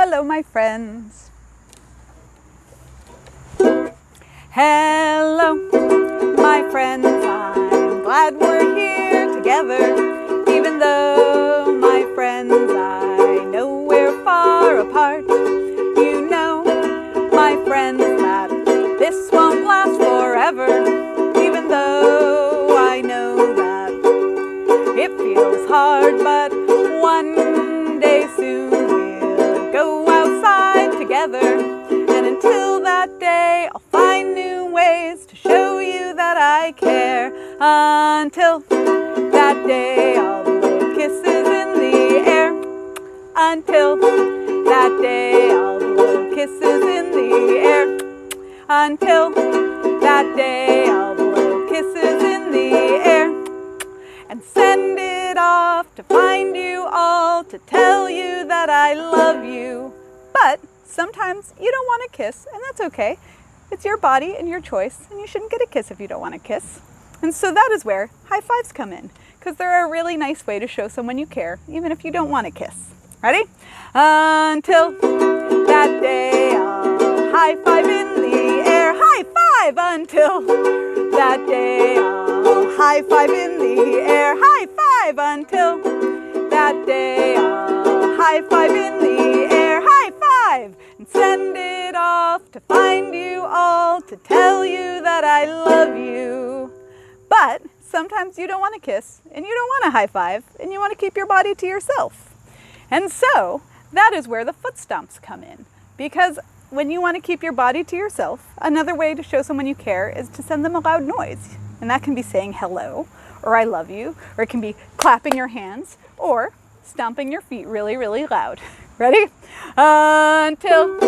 Hello, my friends. Hello, my friends. I'm glad we're here together. Even though, my friends, I know we're far apart. You know, my friends, that this won't last forever. Even though I know that it feels hard, but one day soon we'll go outside together. And until that day, I'll find new ways to show you that I care. Until that day, I'll blow kisses in the air. Until that day, I'll blow kisses in the air. Until that day, I'll blow kisses in the air. And send it off to find you all, to tell you that I love you. But sometimes you don't want to kiss, and that's okay. It's your body and your choice, and you shouldn't get a kiss if you don't want to kiss. And so that is where high fives come in, because they're a really nice way to show someone you care, even if you don't want to kiss. Ready? Until that day, I'll high five in the air. High five! Until that day, I'll high five in the air. High five! Until that day, I'll high five in the air. High five! And send it off to find you all, to tell you that I love you. But sometimes you don't want to kiss, and you don't want to high five, and you want to keep your body to yourself. And so that is where the foot stomps come in, because when you want to keep your body to yourself, another way to show someone you care is to send them a loud noise. And that can be saying hello, or I love you, or it can be clapping your hands, or stomping your feet really, really loud. Ready? Until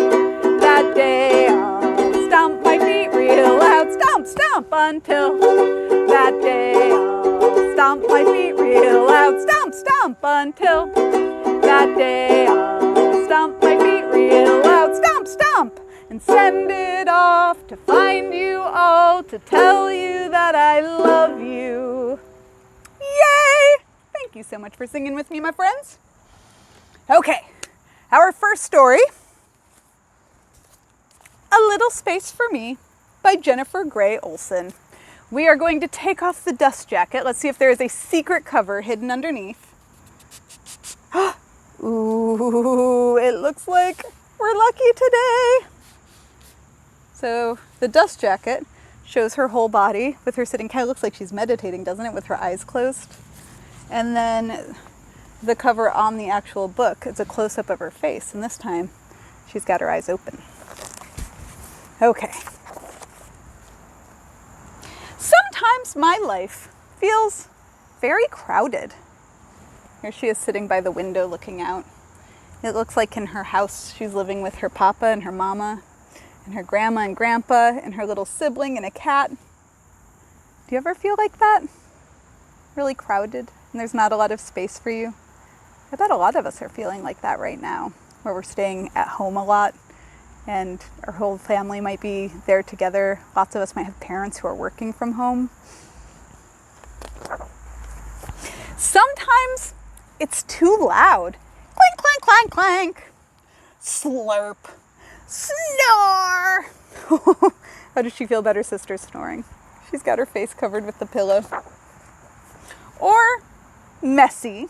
that day, I'll stomp my feet real loud. Stomp, stomp. Until that day, I'll stomp my feet real loud. Stomp, stomp. Until that day, I'll stomp my feet real loud. Stomp, stomp. And send it off to find you all, to tell you that I love you. Yay! Thank you so much for singing with me, my friends. Okay, our first story, A Little Space for Me by Jennifer Gray Olson. We are going to take off the dust jacket. Let's see if there is a secret cover hidden underneath. Ooh, it looks like we're lucky today. So the dust jacket shows her whole body with her sitting, kind of looks like she's meditating, doesn't it, with her eyes closed? And then the cover on the actual book is a close-up of her face, and this time she's got her eyes open. Okay. Sometimes my life feels very crowded. Here she is sitting by the window looking out. It looks like in her house she's living with her papa and her mama and her grandma and grandpa and her little sibling and a cat. Do you ever feel like that? Really crowded and there's not a lot of space for you? I bet a lot of us are feeling like that right now, where we're staying at home a lot and our whole family might be there together. Lots of us might have parents who are working from home. Sometimes it's too loud. Clank, clank, clank, clank. Slurp. Snore. How does she feel about her sister snoring? She's got her face covered with the pillow. Or messy.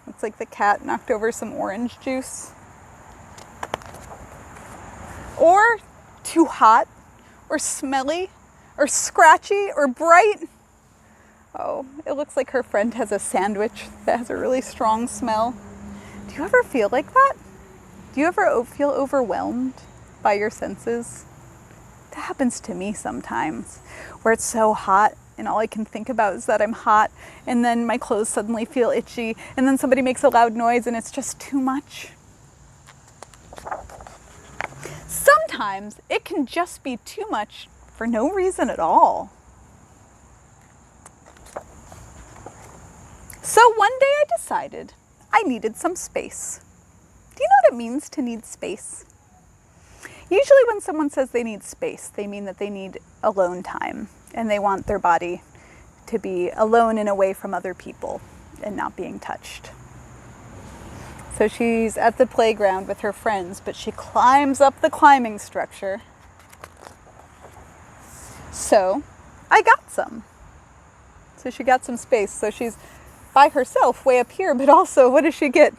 Looks like the cat knocked over some orange juice. Or too hot, or smelly, or scratchy, or bright. Oh, it looks like her friend has a sandwich that has a really strong smell. Do you ever feel like that? Do you ever feel overwhelmed by your senses? That happens to me sometimes, where it's so hot and all I can think about is that I'm hot, and then my clothes suddenly feel itchy, and then somebody makes a loud noise and it's just too much. Sometimes it can just be too much for no reason at all. So one day I decided I needed some space. Do you know what it means to need space? Usually when someone says they need space, they mean that they need alone time and they want their body to be alone and away from other people and not being touched. So she's at the playground with her friends, but she climbs up the climbing structure. So I got some. So she got some space. So she's by herself way up here, but also what does she get?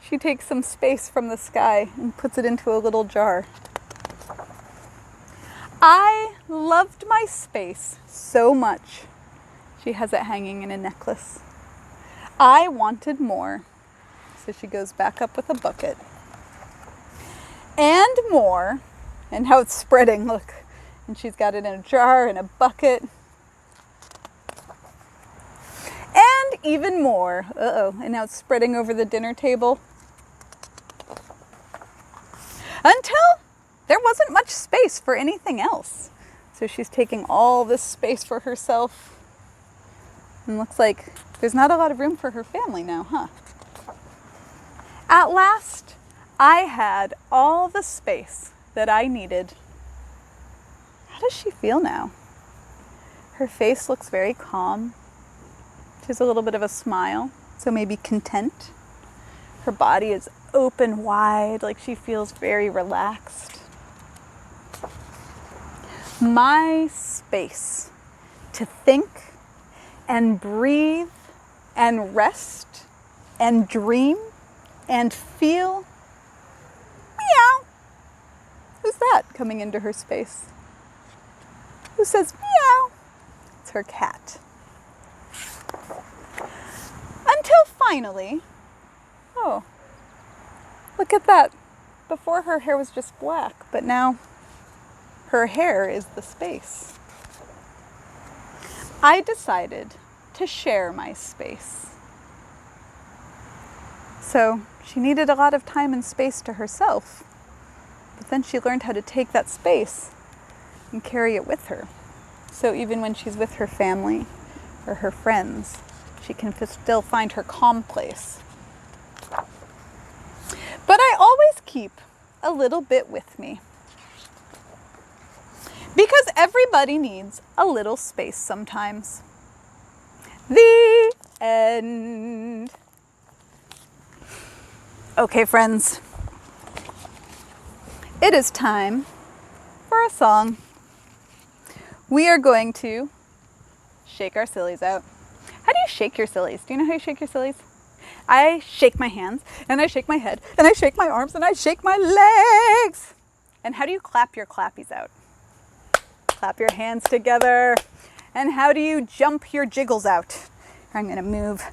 She takes some space from the sky and puts it into a little jar. I loved my space so much. She has it hanging in a necklace. I wanted more. So she goes back up with a bucket. And more. And how it's spreading, look. And she's got it in a jar and a bucket. And even more. And now it's spreading over the dinner table. Until there wasn't much space for anything else. So she's taking all this space for herself. And looks like there's not a lot of room for her family now, huh? At last, I had all the space that I needed. How does she feel now? Her face looks very calm. She has a little bit of a smile, so maybe content. Her body is open wide, like she feels very relaxed. My space to think and breathe and rest and dream and feel. Meow. Who's that coming into her space? Who says meow? It's her cat. Until finally, oh, look at that. Before her hair was just black, but now her hair is the space. I decided to share my space. So she needed a lot of time and space to herself, but then she learned how to take that space and carry it with her. So even when she's with her family or her friends, she can still find her calm place. But I always keep a little bit with me. Because everybody needs a little space sometimes. The end. Okay, friends. It is time for a song. We are going to shake our sillies out. How do you shake your sillies? Do you know how you shake your sillies? I shake my hands, and I shake my head, and I shake my arms, and I shake my legs. And how do you clap your clappies out? Clap your hands together. And how do you jump your jiggles out? I'm going to move.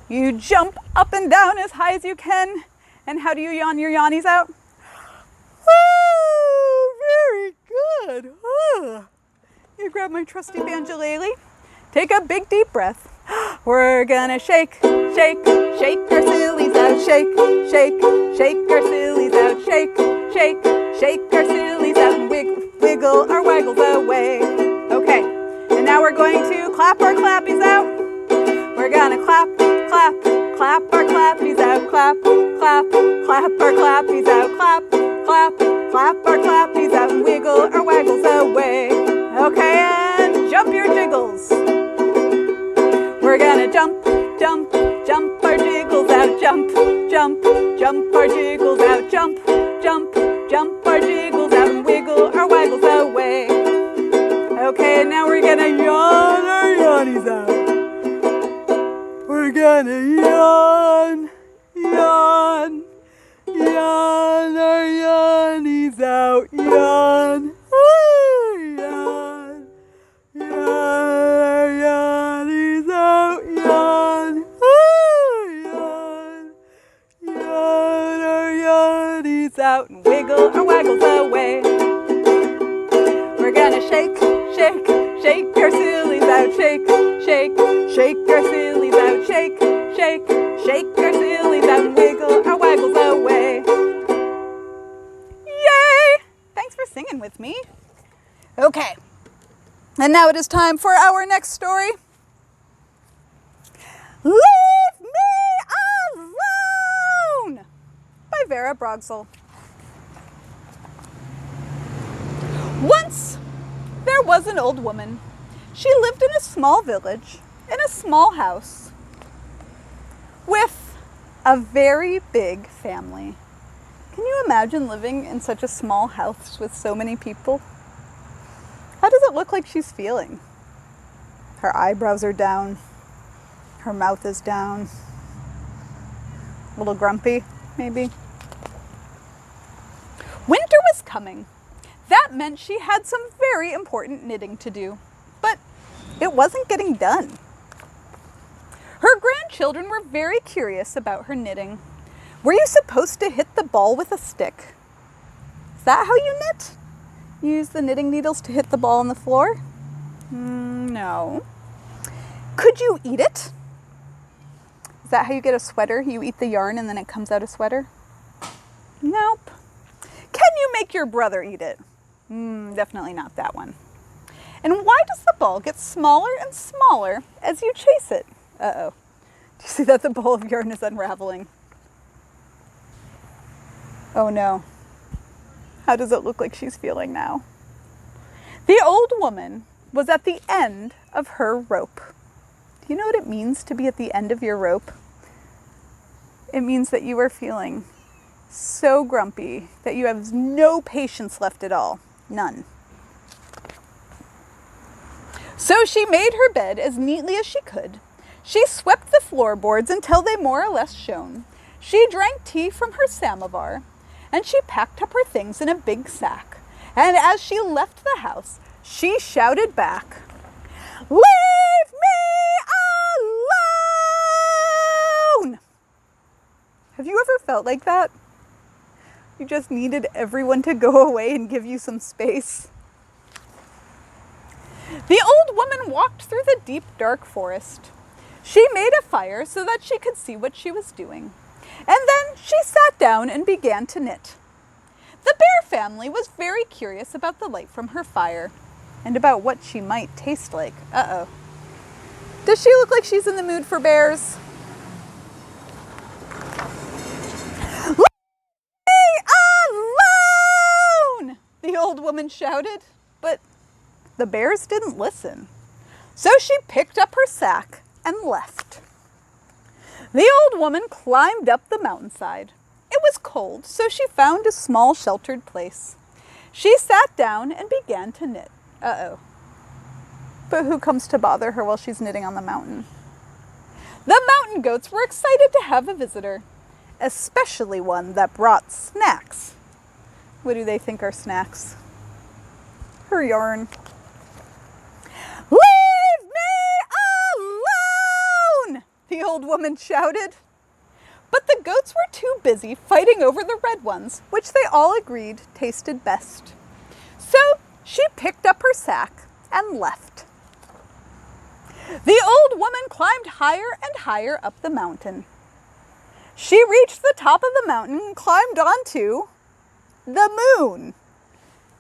You jump up and down as high as you can. And how do you yawn your yawnies out? Oh, very good. Oh. You grab my trusty banjolele. Take a big deep breath. We're gonna shake, shake, shake our sillies out. Shake, shake, shake our sillies out. Shake, shake, shake our sillies out. And wiggle our waggles away. Okay, and now we're going to clap our clappies out. We're gonna clap, clap, clap our clappies out. Clap, clap, clap our clappies out. Clap, clap, clap our clappies out. And wiggle our waggles away. Okay, and jump your jiggles. We're gonna jump, jump, jump our jiggles out. Jump, jump, jump our jiggles out. Jump, jump, jump our jiggles out. And wiggle our waggles away. Okay, and now we're gonna yawn our yawnies out. We're gonna yawn, yawn, yawn our yawnies out. Yawn, yawn, yawn our yawnies out. Yawn, yawn, yawn our yawnies out. And wiggle our waggles away. We're gonna shake, shake, shake our sillies out. Shake, shake, shake our sillies out. Shake, shake, shake our sillies out. And wiggle our waggles away. Yay! Thanks for singing with me. Okay, and now it is time for our next story. Leave me alone! By Vera Brogsol. Once there was an old woman. She lived in a small village, in a small house, with A very big family. Can you imagine living in such a small house with so many people? How does it look like she's feeling? Her eyebrows are down. Her mouth is down. A little grumpy, maybe. Winter was coming. That meant she had some very important knitting to do, but it wasn't getting done. Her grandchildren were very curious about her knitting. Were you supposed to hit the ball with a stick? Is that how you knit? You use the knitting needles to hit the ball on the floor? No. Could you eat it? Is that how you get a sweater? You eat the yarn and then it comes out a sweater? Nope. Can you make your brother eat it? Definitely not that one. And why does the ball get smaller and smaller as you chase it? Uh-oh. Do you see that the ball of yarn is unraveling? Oh no. How does it look like she's feeling now? The old woman was at the end of her rope. Do you know what it means to be at the end of your rope? It means that you are feeling so grumpy that you have no patience left at all. None. So she made her bed as neatly as she could. She swept the floorboards until they more or less shone. She drank tea from her samovar, and she packed up her things in a big sack. And as she left the house, she shouted back, "Leave me alone!" Have you ever felt like that? You just needed everyone to go away and give you some space. The old woman walked through the deep, dark forest. She made a fire so that she could see what she was doing. And then she sat down and began to knit. The bear family was very curious about the light from her fire and about what she might taste like. Uh-oh. Does she look like she's in the mood for bears? "Leave me alone!" the old woman shouted, but the bears didn't listen. So she picked up her sack and left. The old woman climbed up the mountainside. It was cold, so she found a small sheltered place. She sat down and began to knit. Uh-oh. But who comes to bother her while she's knitting on the mountain? The mountain goats were excited to have a visitor, especially one that brought snacks. What do they think are snacks? Her yarn. "Leave me alone!" the old woman shouted. But the goats were too busy fighting over the red ones, which they all agreed tasted best. So she picked up her sack and left. The old woman climbed higher and higher up the mountain. She reached the top of the mountain and climbed onto the moon.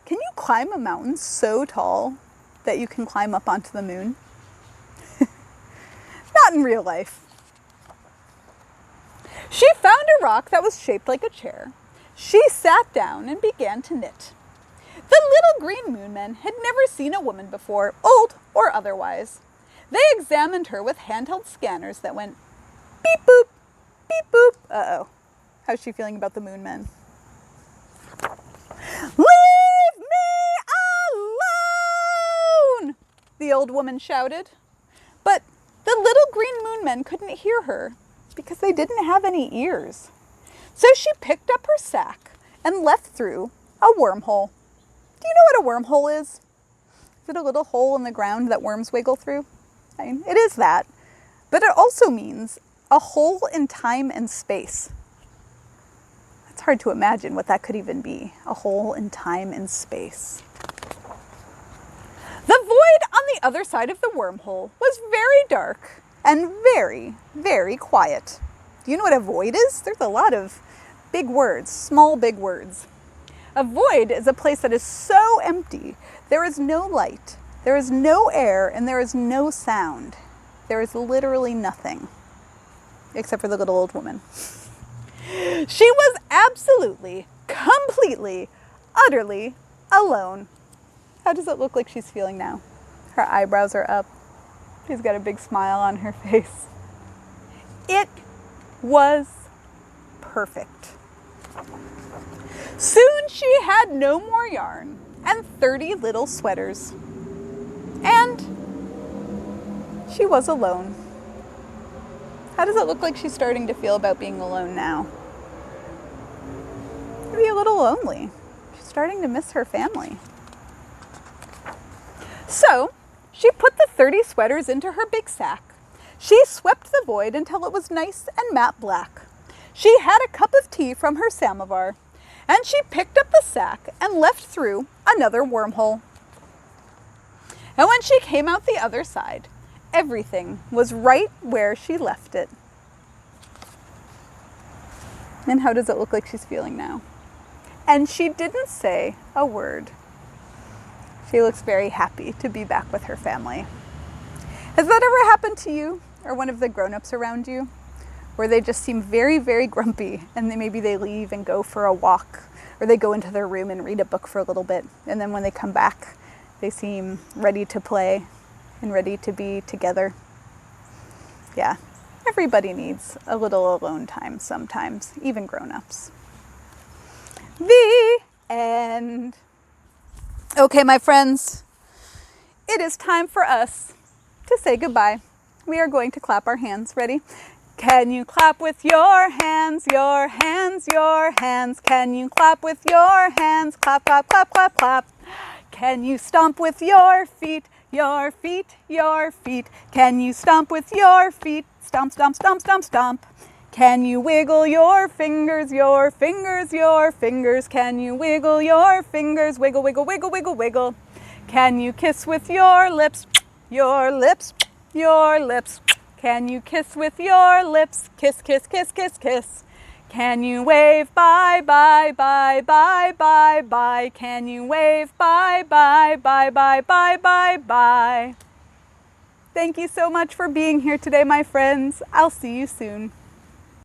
Can you climb a mountain so tall that you can climb up onto the moon? Not in real life. She found a rock that was shaped like a chair. She sat down and began to knit. The little green moon men had never seen a woman before, old or otherwise. They examined her with handheld scanners that went beep boop, beep boop. Uh-oh. How's she feeling about the moon men? "Leave me alone!" the old woman shouted. But the little green moon men couldn't hear her because they didn't have any ears. So she picked up her sack and left through a wormhole. Do you know what a wormhole is? Is it a little hole in the ground that worms wiggle through? I mean, it is that, but it also means a hole in time and space. It's hard to imagine what that could even be, a hole in time and space. The void on the other side of the wormhole was very dark and very, very quiet. Do you know what a void is? There's a lot of big words, small big words. A void is a place that is so empty. There is no light, there is no air, and there is no sound. There is literally nothing, except for the little old woman. She was absolutely, completely, utterly alone. How does it look like she's feeling now? Her eyebrows are up. She's got a big smile on her face. It was perfect. Soon she had no more yarn and 30 little sweaters. And she was alone. How does it look like she's starting to feel about being alone now? Maybe a little lonely. She's starting to miss her family. So she put the 30 sweaters into her big sack. She swept the void until it was nice and matte black. She had a cup of tea from her samovar, and she picked up the sack and left through another wormhole. And when she came out the other side, everything was right where she left it. And how does it look like she's feeling now? And she didn't say a word. She looks very happy to be back with her family. Has that ever happened to you or one of the grown-ups around you, where they just seem very, very grumpy, and maybe they leave and go for a walk, or they go into their room and read a book for a little bit, and then when they come back, they seem ready to play and ready to be together? Yeah, everybody needs a little alone time sometimes, even grown-ups. The end. Okay, my friends, it is time for us to say goodbye. We are going to clap our hands. Ready? Can you clap with your hands, your hands, your hands? Can you clap with your hands? Clap, clap, clap, clap, clap. Can you stomp with your feet, your feet, your feet? Can you stomp with your feet? Stomp, stomp, stomp, stomp, stomp. Can you wiggle your fingers, your fingers, your fingers? Can you wiggle your fingers? Wiggle, wiggle, wiggle, wiggle, wiggle. Can you kiss with your lips, your lips, your lips? Can you kiss with your lips? Kiss, kiss, kiss, kiss, kiss. Can you wave bye, bye, bye, bye, bye, bye? Can you wave bye, bye, bye, bye, bye, bye, bye? Thank you so much for being here today, my friends. I'll see you soon.